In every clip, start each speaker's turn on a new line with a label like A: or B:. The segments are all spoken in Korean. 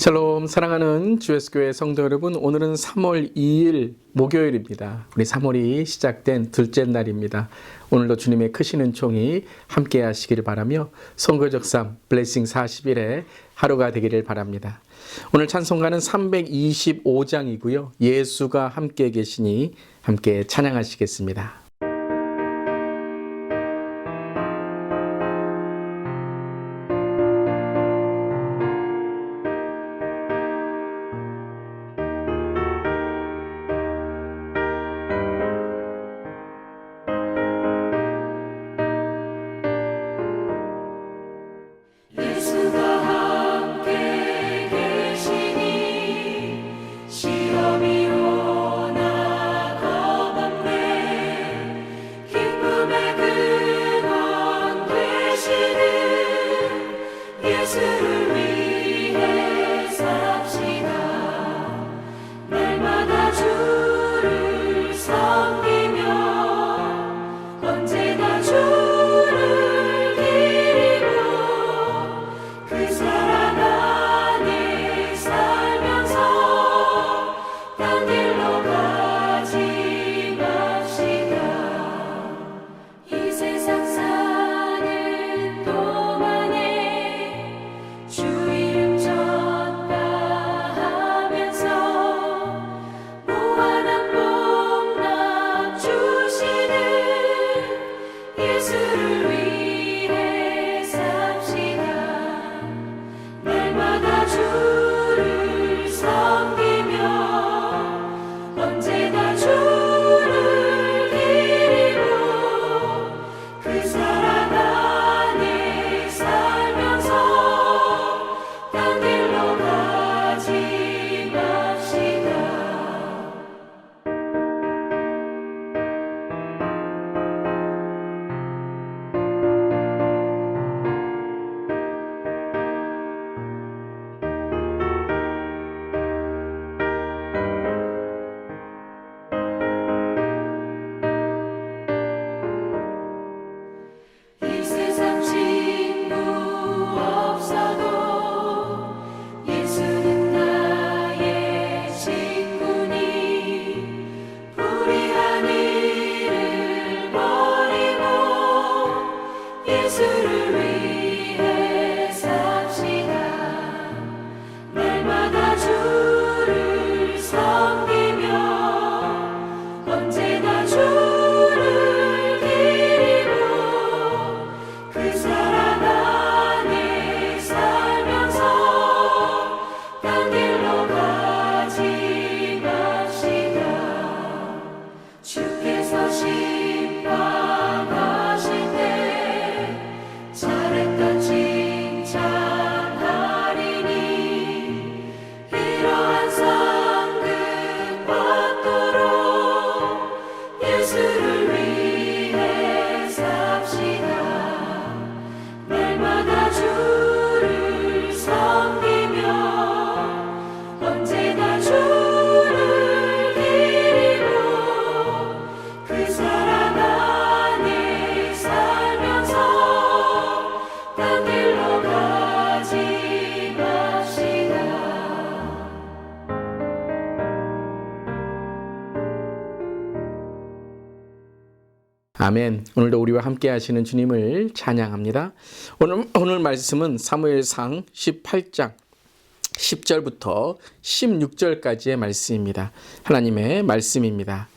A: 샬롬, 사랑하는 주예수교회 성도 여러분, 오늘은 3월 2일 목요일입니다. 우리 3월이 시작된 둘째 날입니다. 오늘도 주님의 크신 은총이 함께 하시기를 바라며 선교적 삶 블레싱 40일의 하루가 되기를 바랍니다. 오늘 찬송가는 325장이고요. 예수가 함께 계시니 함께 찬양하시겠습니다. 아멘. 오늘도 우리와 함께 하시는 주님을 찬양합니다. 오늘 말씀은 사무엘상 18장 10절부터 16절까지의 말씀입니다. 하나님의 말씀입니다.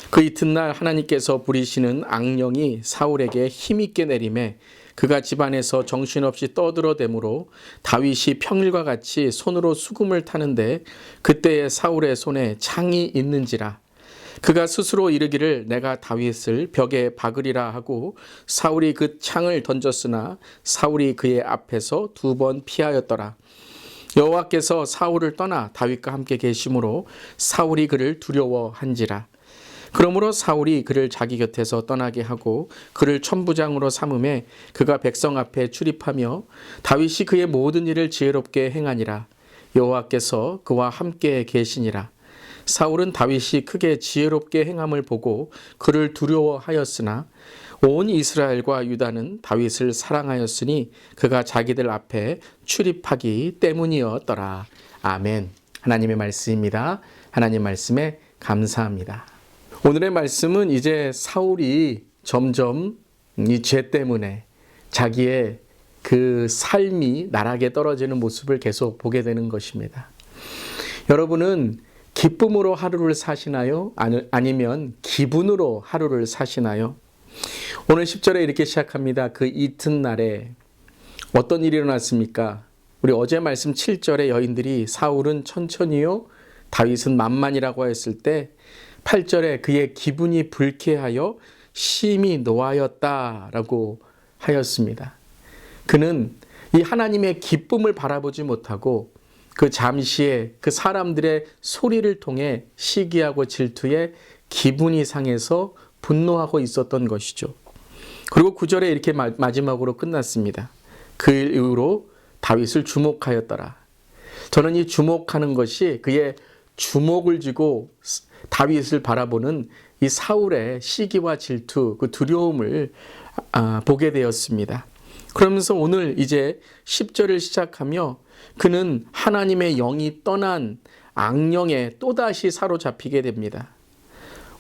A: 그 이튿날 하나님께서 부리시는 악령이 사울에게 힘있게 내림에 그가 집안에서 정신없이 떠들어대므로 다윗이 평일과 같이 손으로 수금을 타는데 그때에 사울의 손에 창이 있는지라. 그가 스스로 이르기를 내가 다윗을 벽에 박으리라 하고 사울이 그 창을 던졌으나 사울이 그의 앞에서 2번 피하였더라. 여호와께서 사울을 떠나 다윗과 함께 계심으로 사울이 그를 두려워한지라. 그러므로 사울이 그를 자기 곁에서 떠나게 하고 그를 천부장으로 삼음에 그가 백성 앞에 출입하며 다윗이 그의 모든 일을 지혜롭게 행하니라. 여호와께서 그와 함께 계시니라. 사울은 다윗이 크게 지혜롭게 행함을 보고 그를 두려워하였으나 온 이스라엘과 유다는 다윗을 사랑하였으니 그가 자기들 앞에 출입하기 때문이었더라. 아멘. 하나님의 말씀입니다. 하나님 말씀에 감사합니다. 오늘의 말씀은 이제 사울이 점점 이 죄 때문에 자기의 그 삶이 나락에 떨어지는 모습을 계속 보게 되는 것입니다. 여러분은 기쁨으로 하루를 사시나요? 아니면 기분으로 하루를 사시나요? 오늘 10절에 이렇게 시작합니다. 그 이튿날에 어떤 일이 일어났습니까? 우리 어제 말씀 7절에 여인들이 사울은 천천히요, 다윗은 만만이라고 했을 때 8절에 그의 기분이 불쾌하여 심히 노하였다라고 하였습니다. 그는 이 하나님의 기쁨을 바라보지 못하고 그 잠시의 그 사람들의 소리를 통해 시기하고 질투에 기분이 상해서 분노하고 있었던 것이죠. 그리고 9절에 이렇게 마지막으로 끝났습니다. 그 이후로 다윗을 주목하였더라. 저는 이 주목하는 것이 그의 주목을 쥐고 다윗을 바라보는 이 사울의 시기와 질투, 그 두려움을 보게 되었습니다. 그러면서 오늘 이제 10절을 시작하며 그는 하나님의 영이 떠난 악령에 또다시 사로잡히게 됩니다.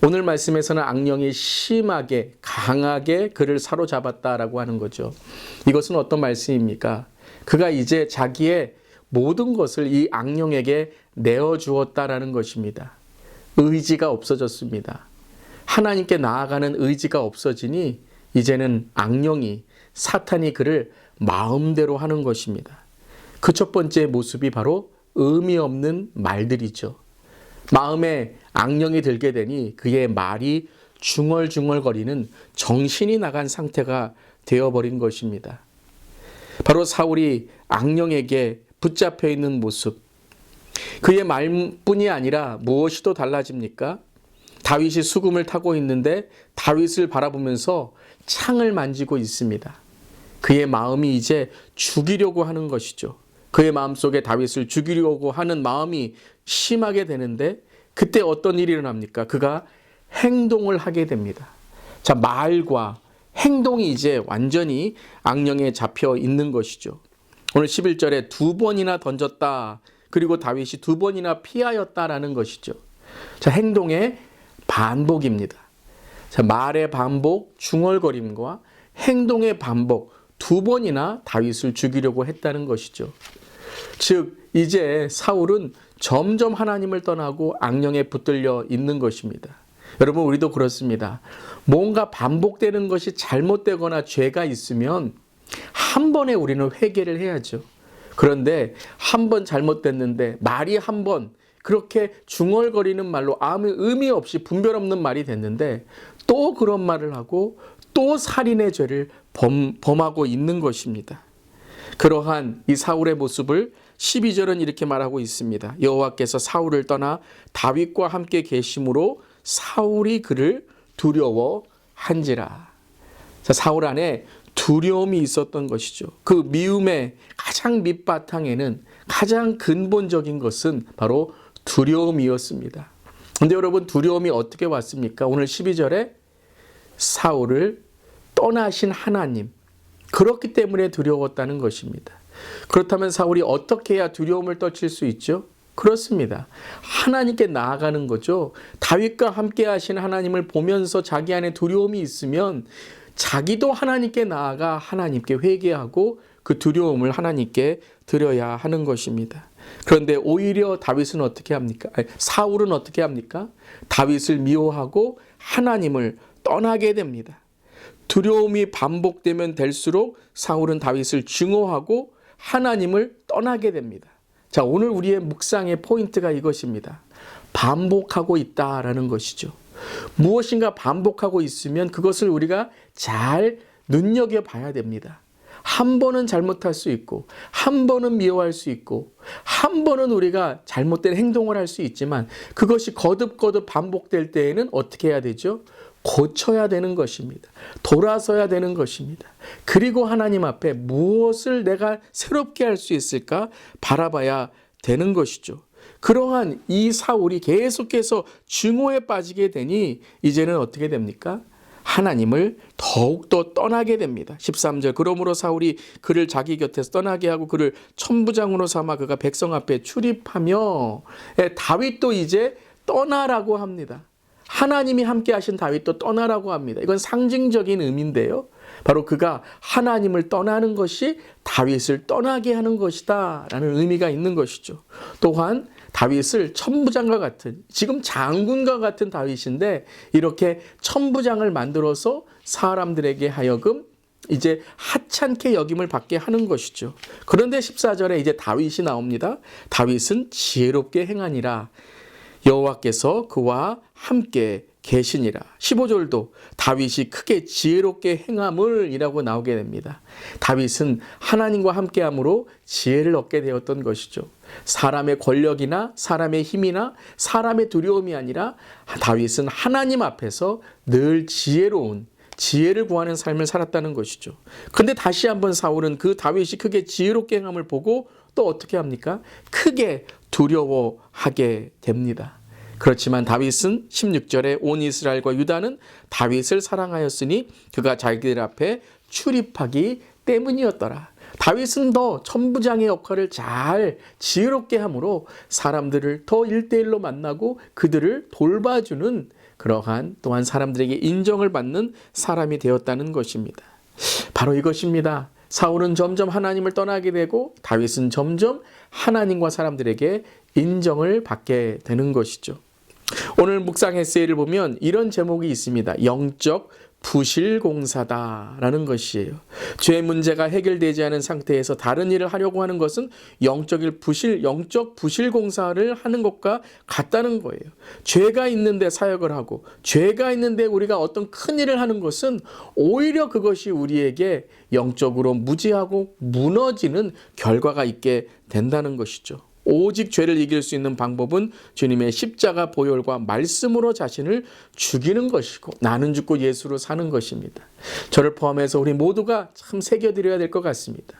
A: 오늘 말씀에서는 악령이 심하게 강하게 그를 사로잡았다라고 하는 거죠. 이것은 어떤 말씀입니까? 그가 이제 자기의 모든 것을 이 악령에게 내어주었다라는 것입니다. 의지가 없어졌습니다. 하나님께 나아가는 의지가 없어지니 이제는 악령이, 사탄이 그를 마음대로 하는 것입니다. 그 첫 번째 모습이 바로 의미 없는 말들이죠. 마음에 악령이 들게 되니 그의 말이 중얼중얼거리는 정신이 나간 상태가 되어버린 것입니다. 바로 사울이 악령에게 붙잡혀 있는 모습, 그의 말뿐이 아니라 무엇이 또 달라집니까? 다윗이 수금을 타고 있는데 다윗을 바라보면서 창을 만지고 있습니다. 그의 마음이 이제 죽이려고 하는 것이죠. 그의 마음속에 다윗을 죽이려고 하는 마음이 심하게 되는데 그때 어떤 일이 일어납니까? 그가 행동을 하게 됩니다. 자, 말과 행동이 이제 완전히 악령에 잡혀 있는 것이죠. 오늘 11절에 2번이나 던졌다. 그리고 다윗이 2번이나 피하였다라는 것이죠. 자, 행동의 반복입니다. 자, 말의 반복, 중얼거림과 행동의 반복 2번이나 다윗을 죽이려고 했다는 것이죠. 즉 이제 사울은 점점 하나님을 떠나고 악령에 붙들려 있는 것입니다. 여러분, 우리도 그렇습니다. 뭔가 반복되는 것이 잘못되거나 죄가 있으면 한 번에 우리는 회개를 해야죠. 그런데 한 번 잘못됐는데 말이 한 번 그렇게 중얼거리는 말로 아무 의미 없이 분별 없는 말이 됐는데 또 그런 말을 하고 또 살인의 죄를 범하고 있는 것입니다. 그러한 이 사울의 모습을 12절은 이렇게 말하고 있습니다. 여호와께서 사울을 떠나 다윗과 함께 계심으로 사울이 그를 두려워한지라. 자, 사울 안에 두려움이 있었던 것이죠. 그 미움의 가장 밑바탕에는 가장 근본적인 것은 바로 두려움이었습니다. 그런데 여러분, 두려움이 어떻게 왔습니까? 오늘 12절에 사울을 떠나신 하나님, 그렇기 때문에 두려웠다는 것입니다. 그렇다면 사울이 어떻게 해야 두려움을 떨칠 수 있죠? 그렇습니다. 하나님께 나아가는 거죠. 다윗과 함께 하신 하나님을 보면서 자기 안에 두려움이 있으면 자기도 하나님께 나아가 하나님께 회개하고 그 두려움을 하나님께 드려야 하는 것입니다. 그런데 오히려 다윗은 어떻게 합니까? 사울은 어떻게 합니까? 다윗을 미워하고 하나님을 떠나게 됩니다. 두려움이 반복되면 될수록 사울은 다윗을 증오하고 하나님을 떠나게 됩니다. 자, 오늘 우리의 묵상의 포인트가 이것입니다. 반복하고 있다라는 것이죠. 무엇인가 반복하고 있으면 그것을 우리가 잘 눈여겨봐야 됩니다. 한 번은 잘못할 수 있고, 한 번은 미워할 수 있고, 한 번은 우리가 잘못된 행동을 할 수 있지만 그것이 거듭거듭 반복될 때에는 어떻게 해야 되죠? 고쳐야 되는 것입니다. 돌아서야 되는 것입니다. 그리고 하나님 앞에 무엇을 내가 새롭게 할 수 있을까 바라봐야 되는 것이죠. 그러한 이 사울이 계속해서 증오에 빠지게 되니 이제는 어떻게 됩니까? 하나님을 더욱더 떠나게 됩니다. 13절 그러므로 사울이 그를 자기 곁에서 떠나게 하고 그를 천부장으로 삼아 그가 백성 앞에 출입하며 다윗도 이제 떠나라고 합니다. 하나님이 함께 하신 다윗도 떠나라고 합니다. 이건 상징적인 의미인데요. 바로 그가 하나님을 떠나는 것이 다윗을 떠나게 하는 것이다 라는 의미가 있는 것이죠. 또한 다윗을 천부장과 같은, 지금 장군과 같은 다윗인데 이렇게 천부장을 만들어서 사람들에게 하여금 이제 하찮게 여김을 받게 하는 것이죠. 그런데 14절에 이제 다윗이 나옵니다. 다윗은 지혜롭게 행하니라. 여호와께서 그와 함께 계시니라. 15절도 다윗이 크게 지혜롭게 행함을 이라고 나오게 됩니다. 다윗은 하나님과 함께함으로 지혜를 얻게 되었던 것이죠. 사람의 권력이나 사람의 힘이나 사람의 두려움이 아니라 다윗은 하나님 앞에서 늘 지혜로운, 지혜를 구하는 삶을 살았다는 것이죠. 근데 다시 한번 사울은 그 다윗이 크게 지혜롭게 행함을 보고 또 어떻게 합니까? 크게 두려워하게 됩니다. 그렇지만 다윗은 16절에 온 이스라엘과 유다는 다윗을 사랑하였으니 그가 자기들 앞에 출입하기 때문이었더라. 다윗은 더 천부장의 역할을 잘 지혜롭게 함으로 사람들을 더 1대1로 만나고 그들을 돌봐주는 그러한 또한 사람들에게 인정을 받는 사람이 되었다는 것입니다. 바로 이것입니다. 사울은 점점 하나님을 떠나게 되고 다윗은 점점 하나님과 사람들에게 인정을 받게 되는 것이죠. 오늘 묵상 에세이를 보면 이런 제목이 있습니다. 영적 부실공사다라는 것이에요. 죄 문제가 해결되지 않은 상태에서 다른 일을 하려고 하는 것은 영적 부실공사를 하는 것과 같다는 거예요. 죄가 있는데 사역을 하고 죄가 있는데 우리가 어떤 큰 일을 하는 것은 오히려 그것이 우리에게 영적으로 무지하고 무너지는 결과가 있게 된다는 것이죠. 오직 죄를 이길 수 있는 방법은 주님의 십자가 보혈과 말씀으로 자신을 죽이는 것이고 나는 죽고 예수로 사는 것입니다. 저를 포함해서 우리 모두가 참 새겨드려야 될 것 같습니다.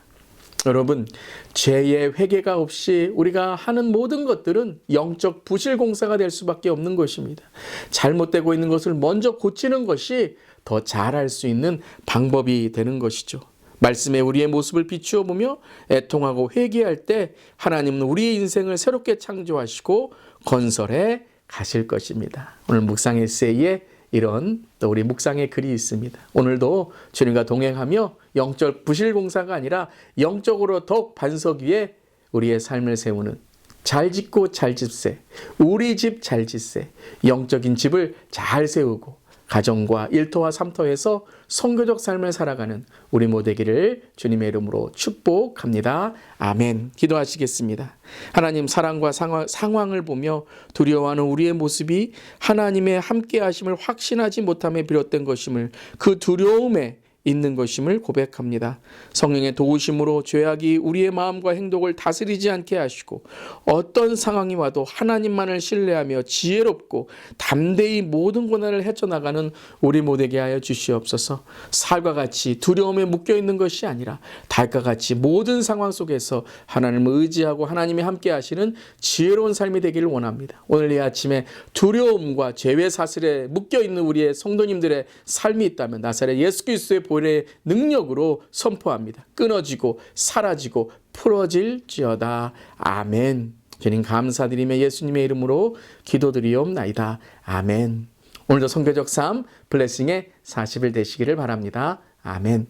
A: 여러분, 죄의 회개가 없이 우리가 하는 모든 것들은 영적 부실공사가 될 수밖에 없는 것입니다. 잘못되고 있는 것을 먼저 고치는 것이 더 잘할 수 있는 방법이 되는 것이죠. 말씀에 우리의 모습을 비추어 보며 애통하고 회개할 때 하나님은 우리의 인생을 새롭게 창조하시고 건설해 가실 것입니다. 오늘 묵상 에세이에 이런 또 우리 묵상의 글이 있습니다. 오늘도 주님과 동행하며 영적 부실공사가 아니라 영적으로 더욱 반석 위에 우리의 삶을 세우는 잘 짓고 잘 집세, 우리 집 잘 짓세, 영적인 집을 잘 세우고 가정과 일터와 삼터에서 선교적 삶을 살아가는 우리 모두 되기를 주님의 이름으로 축복합니다. 아멘. 기도하시겠습니다. 하나님, 사랑과 상황을 보며 두려워하는 우리의 모습이 하나님의 함께하심을 확신하지 못함에 비롯된 것임을, 그 두려움에 있는 것임을 고백합니다. 성령의 도우심으로 죄악이 우리의 마음과 행동을 다스리지 않게 하시고 어떤 상황이 와도 하나님만을 신뢰하며 지혜롭고 담대히 모든 고난을 헤쳐나가는 우리 모두에게 하여 주시옵소서. 살과 같이 두려움에 묶여있는 것이 아니라 달과 같이 모든 상황 속에서 하나님을 의지하고 하나님이 함께 하시는 지혜로운 삶이 되기를 원합니다. 오늘 이 아침에 두려움과 죄의 사슬에 묶여있는 우리의 성도님들의 삶이 있다면 나사렛 예수 그리스도의 보혈의 능력으로 선포합니다. 끊어지고 사라지고 풀어질지어다. 아멘. 주님 감사드리며 예수님의 이름으로 기도드리옵나이다. 아멘. 오늘도 선교적 삶 블레싱의 40일 되시기를 바랍니다. 아멘.